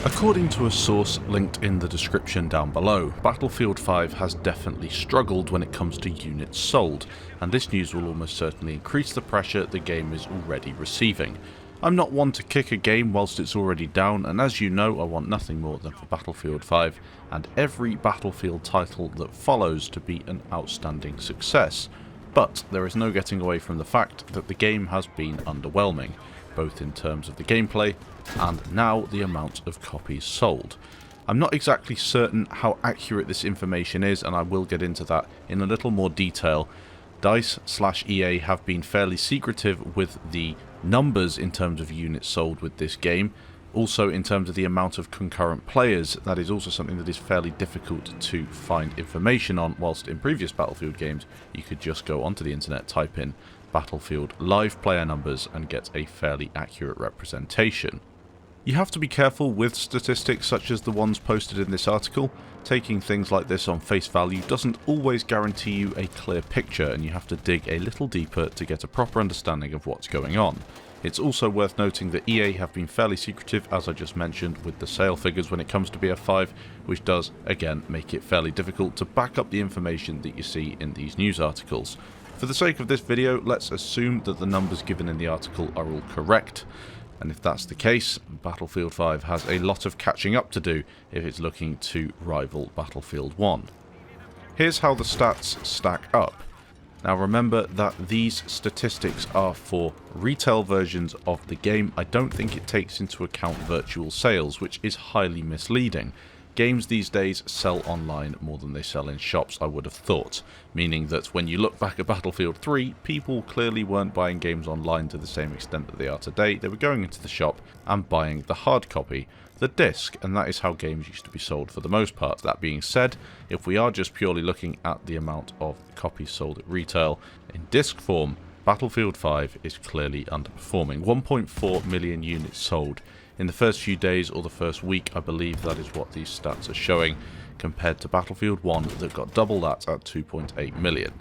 According to a source linked in the description down below, Battlefield 5 has definitely struggled when it comes to units sold, and this news will almost certainly increase the pressure the game is already receiving. I'm not one to kick a game whilst it's already down, and as you know, I want nothing more than for Battlefield 5 and every Battlefield title that follows to be an outstanding success. But there is no getting away from the fact that the game has been underwhelming, both in terms of the gameplay and now the amount of copies sold. I'm not exactly certain how accurate this information is, and I will get into that in a little more detail. DICE/EA have been fairly secretive with the numbers in terms of units sold with this game. Also in terms of the amount of concurrent players, that is also something that is fairly difficult to find information on, whilst in previous Battlefield games you could just go onto the internet, type in Battlefield live player numbers and get a fairly accurate representation. You have to be careful with statistics such as the ones posted in this article. Taking things like this on face value doesn't always guarantee you a clear picture, and you have to dig a little deeper to get a proper understanding of what's going on. It's also worth noting that EA have been fairly secretive, as I just mentioned, with the sale figures when it comes to BF5, which does, again, make it fairly difficult to back up the information that you see in these news articles. For the sake of this video, let's assume that the numbers given in the article are all correct. And if that's the case, Battlefield 5 has a lot of catching up to do if it's looking to rival Battlefield 1. Here's how the stats stack up. Now remember that these statistics are for retail versions of the game. I don't think it takes into account virtual sales, which is highly misleading. Games these days sell online more than they sell in shops, I would have thought, meaning that when you look back at Battlefield 3, people clearly weren't buying games online to the same extent that they are today. They were going into the shop and buying the hard copy, the disc, and that is how games used to be sold for the most part. That being said, if we are just purely looking at the amount of copies sold at retail, in disc form, Battlefield 5 is clearly underperforming. 1.4 million units sold in the first few days, or the first week, I believe that is what these stats are showing, compared to Battlefield 1 that got double that at 2.8 million.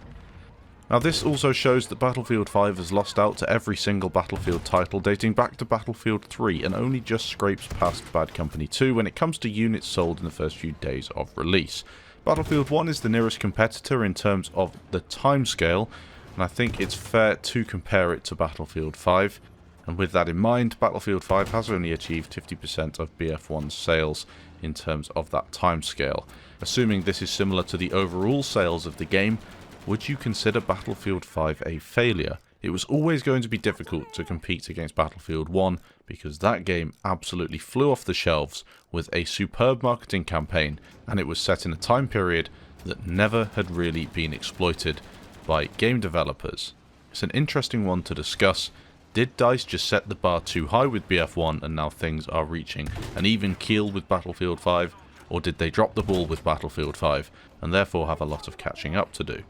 Now this also shows that Battlefield 5 has lost out to every single Battlefield title dating back to Battlefield 3 and only just scrapes past Bad Company 2 when it comes to units sold in the first few days of release. Battlefield 1 is the nearest competitor in terms of the timescale, and I think it's fair to compare it to Battlefield 5. And with that in mind, Battlefield 5 has only achieved 50% of BF1's sales in terms of that timescale. Assuming this is similar to the overall sales of the game, would you consider Battlefield 5 a failure? It was always going to be difficult to compete against Battlefield 1 because that game absolutely flew off the shelves with a superb marketing campaign, and it was set in a time period that never had really been exploited by game developers. It's an interesting one to discuss. Did DICE just set the bar too high with BF1 and now things are reaching an even keel with Battlefield 5, or did they drop the ball with Battlefield 5 and therefore have a lot of catching up to do?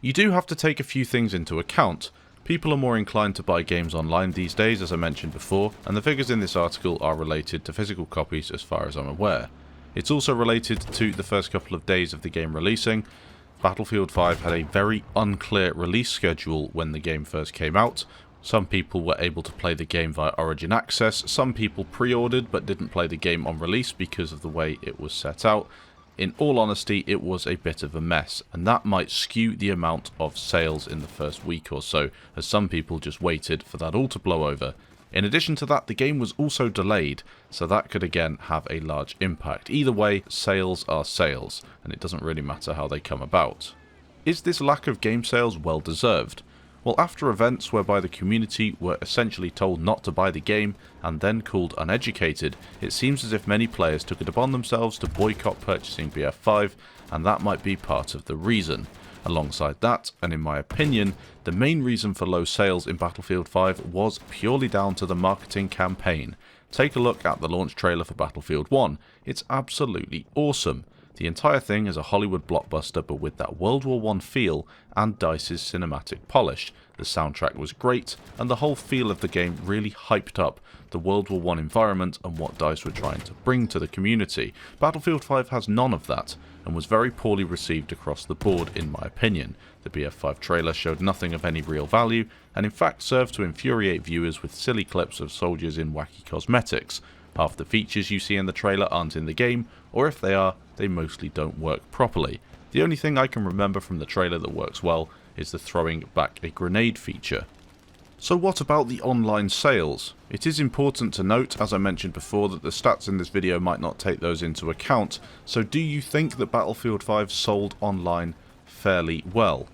You do have to take a few things into account. People are more inclined to buy games online these days, as I mentioned before, and the figures in this article are related to physical copies as far as I'm aware. It's also related to the first couple of days of the game releasing. Battlefield 5 had a very unclear release schedule when the game first came out. Some people were able to play the game via Origin Access, some people pre-ordered but didn't play the game on release because of the way it was set out. In all honesty, it was a bit of a mess, and that might skew the amount of sales in the first week or so, as some people just waited for that all to blow over. In addition to that, the game was also delayed, so that could again have a large impact. Either way, sales are sales, and it doesn't really matter how they come about. Is this lack of game sales well deserved? Well, after events whereby the community were essentially told not to buy the game and then called uneducated, it seems as if many players took it upon themselves to boycott purchasing BF5, and that might be part of the reason. Alongside that, and in my opinion, the main reason for low sales in Battlefield 5 was purely down to the marketing campaign. Take a look at the launch trailer for Battlefield 1. It's absolutely awesome. The entire thing is a Hollywood blockbuster, but with that World War I feel and DICE's cinematic polish. The soundtrack was great, and the whole feel of the game really hyped up the World War I environment and what DICE were trying to bring to the community. Battlefield 5 has none of that, and was very poorly received across the board in my opinion. The BF5 trailer showed nothing of any real value, and in fact served to infuriate viewers with silly clips of soldiers in wacky cosmetics. Half the features you see in the trailer aren't in the game, or if they are, they mostly don't work properly. The only thing I can remember from the trailer that works well is the throwing back a grenade feature. So what about the online sales? It is important to note, as I mentioned before, that the stats in this video might not take those into account, so do you think that Battlefield 5 sold online fairly well?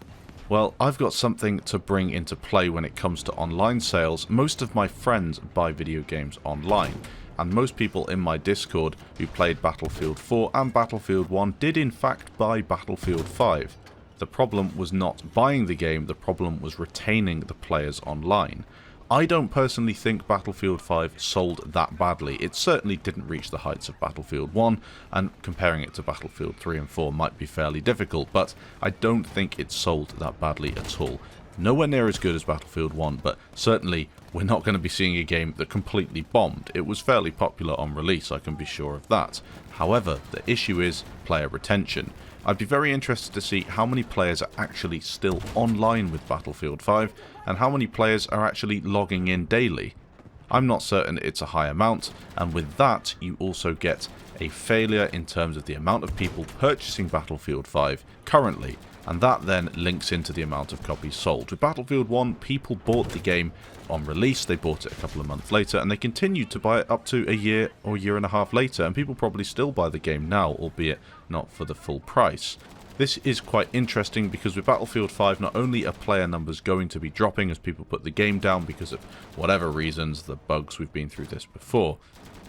Well, I've got something to bring into play when it comes to online sales. Most of my friends buy video games online, and most people in my Discord who played Battlefield 4 and Battlefield 1 did in fact buy Battlefield 5. The problem was not buying the game, the problem was retaining the players online. I don't personally think Battlefield 5 sold that badly. It certainly didn't reach the heights of Battlefield 1, and comparing it to Battlefield 3 and 4 might be fairly difficult, but I don't think it sold that badly at all. Nowhere near as good as Battlefield 1, but certainly we're not going to be seeing a game that completely bombed. It was fairly popular on release, I can be sure of that. However, the issue is player retention. I'd be very interested to see how many players are actually still online with Battlefield 5 and how many players are actually logging in daily. I'm not certain it's a high amount, and with that you also get a failure in terms of the amount of people purchasing Battlefield 5 currently, and that then links into the amount of copies sold. With Battlefield 1, people bought the game on release, they bought it a couple of months later, and they continued to buy it up to a year or year and a half later, and people probably still buy the game now, albeit not for the full price. This is quite interesting because with Battlefield 5, not only are player numbers going to be dropping as people put the game down because of whatever reasons, the bugs, we've been through this before,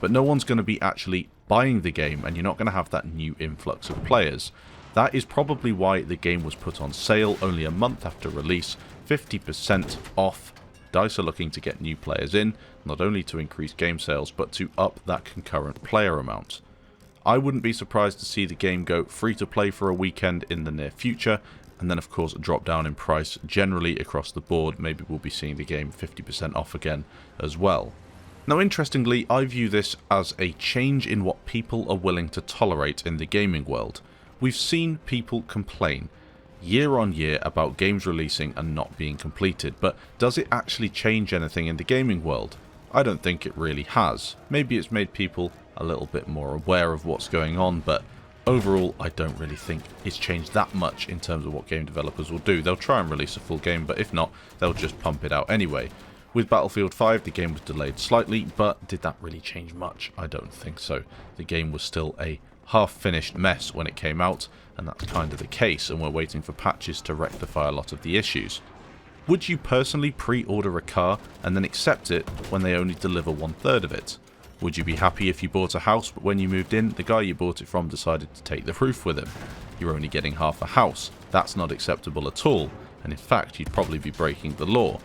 but no one's going to be actually buying the game, and you're not going to have that new influx of players. That is probably why the game was put on sale only a month after release, 50% off. DICE are looking to get new players in, not only to increase game sales, but to up that concurrent player amount. I wouldn't be surprised to see the game go free to play for a weekend in the near future, and then of course drop down in price generally across the board. Maybe we'll be seeing the game 50% off again as well. Now interestingly, I view this as a change in what people are willing to tolerate in the gaming world. We've seen people complain year on year about games releasing and not being completed, but does it actually change anything in the gaming world? I don't think it really has. Maybe it's made people a little bit more aware of what's going on, but overall I don't really think it's changed that much in terms of what game developers will do. They'll try and release a full game, but if not, they'll just pump it out anyway. With Battlefield 5, the game was delayed slightly, but did that really change much? I don't think so. The game was still a half-finished mess when it came out, and that's kind of the case, and we're waiting for patches to rectify a lot of the issues. Would you personally pre-order a car and then accept it when they only deliver 1/3 of it? Would you be happy if you bought a house, but when you moved in, the guy you bought it from decided to take the roof with him? You're only getting half a house. That's not acceptable at all, and in fact you'd probably be breaking the law.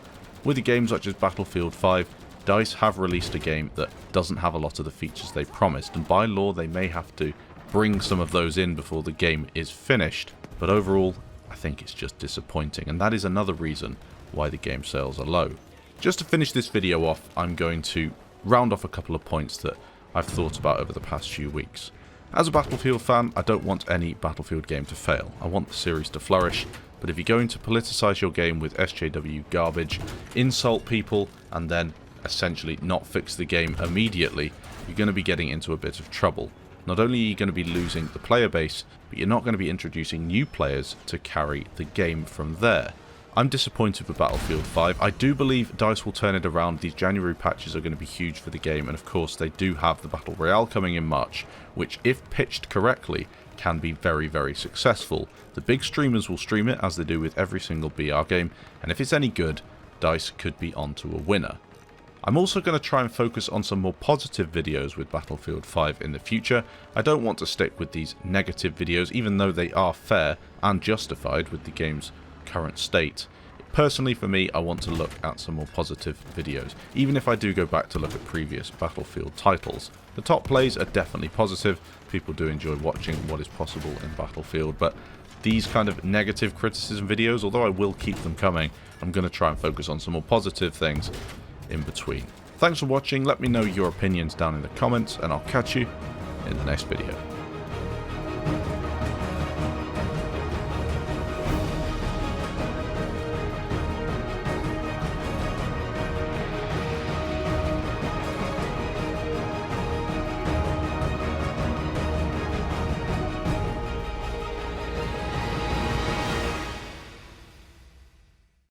With a game such as Battlefield 5, DICE have released a game that doesn't have a lot of the features they promised, and by law they may have to bring some of those in before the game is finished, but overall I think it's just disappointing, and that is another reason why the game sales are low. Just to finish this video off, I'm going to round off a couple of points that I've thought about over the past few weeks. As a Battlefield fan, I don't want any Battlefield game to fail. I want the series to flourish, but if you're going to politicize your game with SJW garbage, insult people, and then essentially not fix the game immediately, you're going to be getting into a bit of trouble. Not only are you going to be losing the player base, but you're not going to be introducing new players to carry the game from there. I'm disappointed with Battlefield 5. I do believe DICE will turn it around. These January patches are going to be huge for the game, and of course they do have the Battle Royale coming in March, which if pitched correctly can be very, very successful. The big streamers will stream it as they do with every single BR game, and if it's any good, DICE could be onto a winner. I'm also going to try and focus on some more positive videos with Battlefield 5 in the future. I don't want to stick with these negative videos, even though they are fair and justified with the game's current state. Personally, for me, I want to look at some more positive videos, even if I do go back to look at previous Battlefield titles. The top plays are definitely positive. People do enjoy watching what is possible in Battlefield, but these kind of negative criticism videos, although I will keep them coming, I'm going to try and focus on some more positive things in between. Thanks for watching. Let me know your opinions down in the comments, and I'll catch you in the next video.